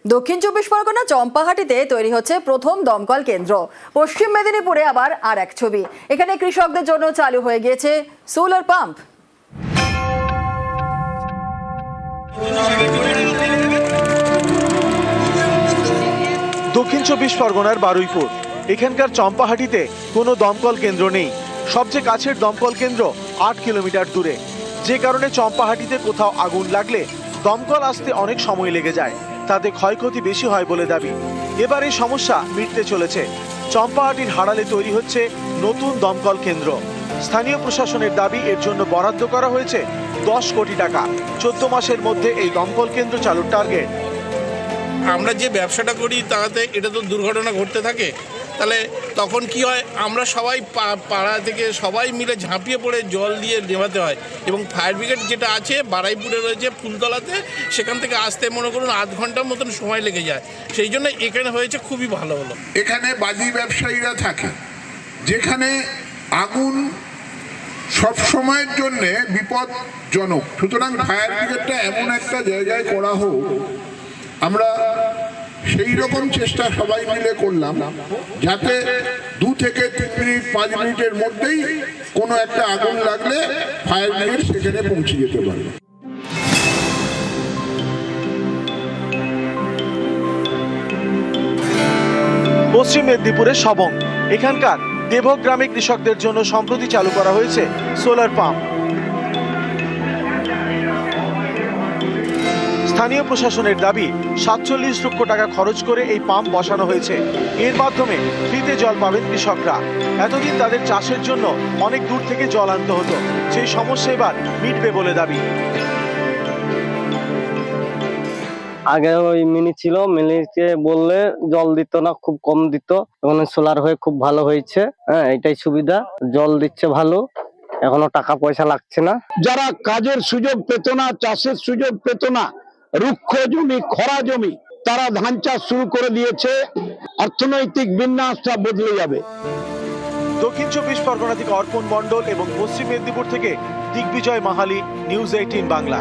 দক্ষিণ চব্বিশ পরগনা চম্পাহাটিতে তৈরি হচ্ছে প্রথম দমকল কেন্দ্র। পশ্চিম মেদিনীপুরে আবার আর এক ছবি। এখানে কৃষকদের জন্য চালু হয়ে গিয়েছে সোলার পাম্প। দক্ষিণ চব্বিশ পরগনার বারুইপুর, এখানকার চম্পাহাটিতে কোনো দমকল কেন্দ্র নেই। সবচেয়ে কাছের দমকল কেন্দ্র 8 কিলোমিটার দূরে, যে কারণে চম্পাহাটিতে কোথাও আগুন লাগলে দমকল আসতে অনেক সময় লেগে যায়, তাতে ক্ষয়ক্ষতি বেশি হয় বলে দাবি। এবার এই সমস্যা মিটতে চলেছে। চম্পাহাটির হাড়ালে তৈরি হচ্ছে নতুন দমকল কেন্দ্র। স্থানীয় প্রশাসনের দাবি এর জন্য বরাদ্দ করা হয়েছে 10 কোটি টাকা। 14 মাসের মধ্যে এই দমকল কেন্দ্র চালুর টার্গেট। আমরা যে ব্যবসাটা করি তাতে এটা তো দুর্ঘটনা ঘটতে থাকে, তাহলে তখন কি হয়, আমরা সবাই পাড়া থেকে সবাই মিলে ঝাঁপিয়ে পড়ে জল দিয়ে নেভাতে হয়। এবং ফায়ার ব্রিগেড যেটা আছে বারাইপুরে রয়েছে ফুলতলাতে, সেখান থেকে আসতে মনে করুন আধ ঘন্টার মতন সময় লেগে যায়। সেই জন্য এখানে হয়েছে খুবই ভালো হলো। এখানে বাজি ব্যবসায়ীরা থাকে, যেখানে আগুন সব সময়ের জন্য বিপদজনক। সুতরাং ফায়ার ব্রিগেডটা এমন একটা জায়গায় করা হোক, আমরা সেই রকম চেষ্টা সবাই মিলে করলাম যাতে 2 থেকে 3 মিনিট 5 মিনিটের মধ্যেই কোনো একটা আগুন লাগলে ফায়ার ব্রিগেড সেখানে পৌঁছে যেতে পারবে। পশ্চিম মেদিনীপুরের সবং, এখানকার দেবক গ্রামে কৃষকদের জন্য সম্প্রতি চালু করা হয়েছে সোলার পাম্প। স্থানীয় প্রশাসনের দাবি 47 লক্ষ টাকা খরচ করে এই পাম্প বসানো হয়েছে। এর মাধ্যমে ফ্রিতে জল পাবেন কৃষকরা। এতদিন তাদের চাষের জন্য অনেক দূর থেকে জল আনতে হতো, সেই সমস্যা এবার মিটবে বলে দাবি। আগে ওই মিনি ছিল, মিনিকে বললে জল দিত না, খুব কম দিত। এখন সোলার হয়ে খুব ভালো হয়েছে। হ্যাঁ, এটাই সুবিধা, জল দিচ্ছে ভালো, এখনো টাকা পয়সা লাগছে না। যারা কাজের সুযোগ পেত না, চাষের সুযোগ পেত না, রুক্ষ জমি, খরা জমি, তারা ধান চাষ শুরু করে দিয়েছে। অর্থনৈতিক বিন্যাসটা বদলে যাবে। দক্ষিণ চব্বিশ পরগনা থেকে অর্পণ মণ্ডল এবং পশ্চিম মেদিনীপুর থেকে দিগ্বিজয় মাহালি, নিউজ 18 বাংলা।